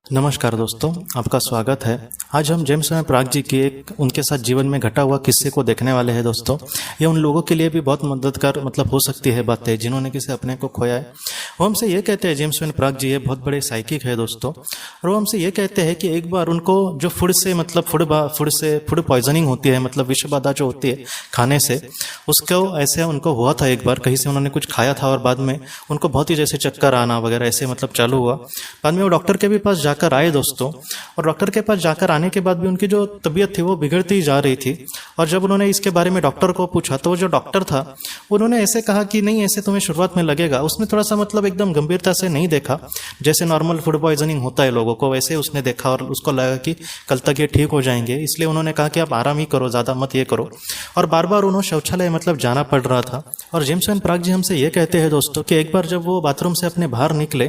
नमस्कार दोस्तों, आपका स्वागत है। आज हम जेम्स प्राग जी की एक उनके साथ जीवन में घटा हुआ किस्से को देखने वाले हैं दोस्तों। ये उन लोगों के लिए भी बहुत मददगार हो सकती है बातें, जिन्होंने किसी अपने को खोया है। वो हमसे ये कहते हैं, जेम्स प्राग जी ये बहुत बड़े साइकिक है दोस्तों, और वो हमसे ये कहते हैं कि एक बार उनको जो फूड पॉइजनिंग होती है, विष बाधा जो होती है खाने से, उसको ऐसे उनको हुआ था। एक बार कहीं से उन्होंने कुछ खाया था और बाद में उनको बहुत ही जैसे चक्कर आना वगैरह ऐसे चालू हुआ। बाद में वो डॉक्टर के भी पास जाकर आए दोस्तों, और डॉक्टर के पास जाकर आने के बाद भी उनकी जो तबीयत थी वो बिगड़ती ही जा रही थी। और जब उन्होंने इसके बारे में डॉक्टर को पूछा तो वो जो डॉक्टर था उन्होंने ऐसे कहा कि नहीं, ऐसे तुम्हें शुरुआत में लगेगा। उसने थोड़ा सा एकदम गंभीरता से नहीं देखा, जैसे नॉर्मल फूड पॉइजनिंग होता है लोगों को, वैसे उसने देखा और उसको लगा कि कल तक ये ठीक हो जाएंगे। इसलिए उन्होंने कहा कि आप आराम ही करो, ज़्यादा मत ये करो। और बार बार उन्होंने शौचालय जाना पड़ रहा था। और जेम्स प्राग जी हमसे ये कहते हैं दोस्तों कि एक बार जब वो बाथरूम से अपने बाहर निकले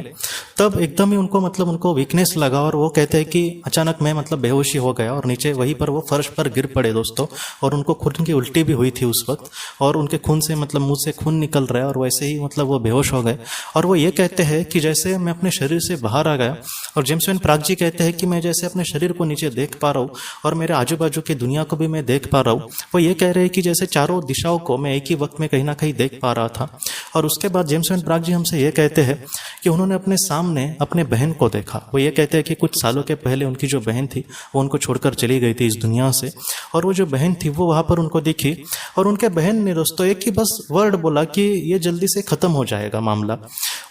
तब एकदम ही उनको वीकनेस लगा, और वो कहते हैं कि अचानक मैं बेहोशी हो गया और नीचे वहीं पर वो फर्श पर गिर पड़े दोस्तों। और उनको खून की उल्टी भी हुई थी उस वक्त, और उनके खून से मुंह से खून निकल रहा है, और वैसे ही वो बेहोश हो गए। और वो ये कहते हैं कि जैसे मैं अपने शरीर से बाहर आ गया, और जेम्स प्राग जी कहते हैं कि मैं जैसे अपने शरीर को नीचे देख पा रहा हूँ और मेरे आजू बाजू की दुनिया को भी मैं देख पा रहा हूँ। वो ये कह रहे हैं कि जैसे चारों दिशाओं को मैं एक ही वक्त में कहीं ना कहीं देख पा रहा था। और उसके बाद जेम्स प्राग जी हमसे ये कहते हैं कि उन्होंने अपने सामने अपने बहन को देखा। वो ये कहते हैं कि कुछ सालों के पहले उनकी जो बहन थी वो उनको छोड़कर चली गई थी इस दुनिया से, और वो जो बहन थी वो वहाँ पर उनको दिखी। और उनके बहन ने दोस्तों एक ही बस वर्ड बोला कि ये जल्दी से ख़त्म हो जाएगा मामला।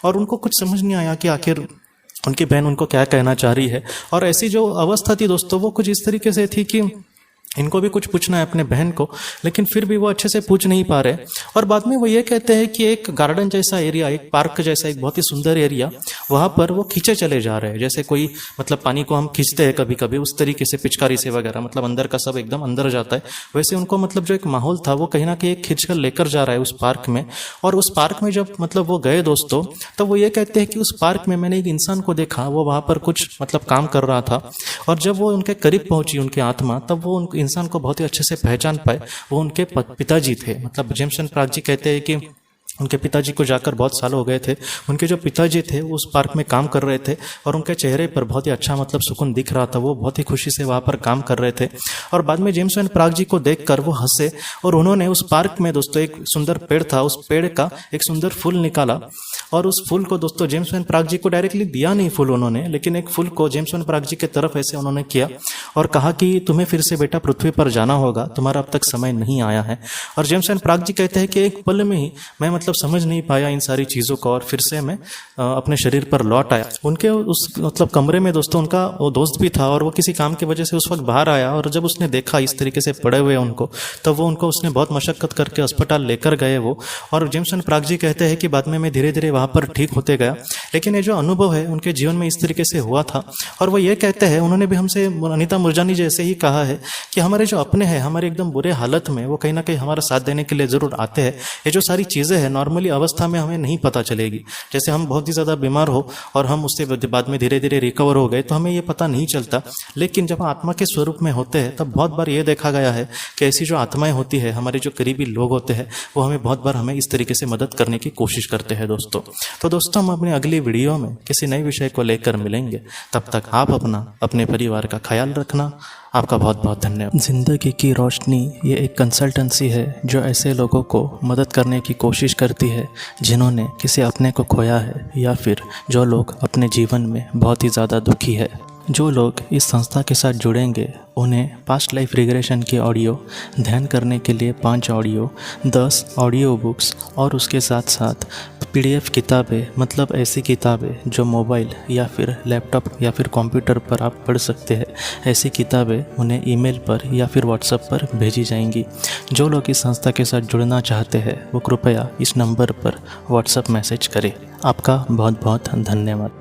और उनको कुछ समझ नहीं आया कि आखिर उनकी बहन उनको क्या कहना चाह रही है। और ऐसी जो अवस्था थी दोस्तों वो कुछ इस तरीके से थी कि इनको भी कुछ पूछना है अपने बहन को, लेकिन फिर भी वो अच्छे से पूछ नहीं पा रहे। और बाद में वो ये कहते हैं कि एक गार्डन जैसा एरिया, एक पार्क जैसा एक बहुत ही सुंदर एरिया, वहाँ पर वो खींचे चले जा रहे हैं। जैसे कोई पानी को हम खींचते हैं कभी कभी, उस तरीके से पिचकारी से वगैरह, अंदर का सब एकदम अंदर जाता है, वैसे उनको जो एक माहौल था वो कहीं ना कहीं खींच कर लेकर जा रहा है उस पार्क में। और उस पार्क में जब वो गए दोस्तों, तो वो ये कहते हैं कि उस पार्क में मैंने एक इंसान को देखा, वो वहाँ पर कुछ काम कर रहा था। और जब वो उनके करीब पहुंची उनकी आत्मा, तब वो इंसान को बहुत ही अच्छे से पहचान पाए। वो उनके पिताजी थे। जेम्स प्राग जी कहते हैं कि उनके पिताजी को जाकर बहुत साल हो गए थे। उनके जो पिताजी थे उस पार्क में काम कर रहे थे, और उनके चेहरे पर बहुत ही अच्छा सुकून दिख रहा था। वो बहुत ही खुशी से वहाँ पर काम कर रहे थे। और बाद में जेम्स प्राग जी को देखकर वो हंसे, और उन्होंने उस पार्क में दोस्तों एक सुंदर पेड़ था, उस पेड़ का एक सुंदर फूल निकाला। और उस फूल को दोस्तों जेम्स प्राग जी को डायरेक्टली दिया नहीं फूल उन्होंने, लेकिन एक फूल को जेम्स प्राग जी की तरफ ऐसे उन्होंने किया और कहा कि तुम्हें फिर से बेटा पृथ्वी पर जाना होगा, तुम्हारा अब तक समय नहीं आया है। और जेम्स प्राग जी कहते हैं कि एक पल में ही मैं समझ नहीं पाया इन सारी चीज़ों को, और फिर से मैं अपने शरीर पर लौट आया। उनके उस कमरे में दोस्तों उनका वो दोस्त भी था, और वो किसी काम की वजह से उस वक्त बाहर आया। और जब उसने देखा इस तरीके से पड़े हुए उनको, तब वो उसने बहुत मशक्कत करके अस्पताल लेकर गए वो। और जेम्स प्राग जी कहते हैं कि बाद में मैं धीरे धीरे वहाँ पर ठीक होते गया, लेकिन ये जो अनुभव है उनके जीवन में इस तरीके से हुआ था। और वो ये कहते हैं, उन्होंने भी हमसे अनीता मुरजानी जैसे ही कहा है कि हमारे जो अपने हैं, हमारे एकदम बुरे हालत में वो कहीं ना कहीं हमारा साथ देने के लिए ज़रूर आते हैं। ये जो सारी चीज़ें हैं नॉर्मली अवस्था में हमें नहीं पता चलेगी। जैसे हम बहुत ही ज़्यादा बीमार हो और हम उससे बाद में धीरे धीरे रिकवर हो गए तो हमें ये पता नहीं चलता, लेकिन जब हम आत्मा के स्वरूप में होते हैं तब बहुत बार ये देखा गया है कि ऐसी जो आत्माएं होती है, हमारे जो करीबी लोग होते हैं, वो हमें बहुत बार हमें इस तरीके से मदद करने की कोशिश करते हैं दोस्तों। तो दोस्तों हम अपनी अगली वीडियो में किसी नए विषय को लेकर मिलेंगे। तब तक आप अपने परिवार का ख्याल रखना। आपका बहुत बहुत धन्यवाद। ज़िंदगी की रोशनी ये एक कंसल्टेंसी है जो ऐसे लोगों को मदद करने की कोशिश करती है जिन्होंने किसी अपने को खोया है, या फिर जो लोग अपने जीवन में बहुत ही ज़्यादा दुखी है। जो लोग इस संस्था के साथ जुड़ेंगे उन्हें पास्ट लाइफ रिग्रेशन की ऑडियो, ध्यान करने के लिए 5 ऑडियो, 10 ऑडियो बुक्स, और उसके साथ साथ PDF किताबें, ऐसी किताबें जो मोबाइल या फिर लैपटॉप या फिर कंप्यूटर पर आप पढ़ सकते हैं, ऐसी किताबें उन्हें ईमेल पर या फिर व्हाट्सएप पर भेजी जाएंगी। जो लोग इस संस्था के साथ जुड़ना चाहते हैं वो कृपया इस नंबर पर व्हाट्सएप मैसेज करें। आपका बहुत बहुत धन्यवाद।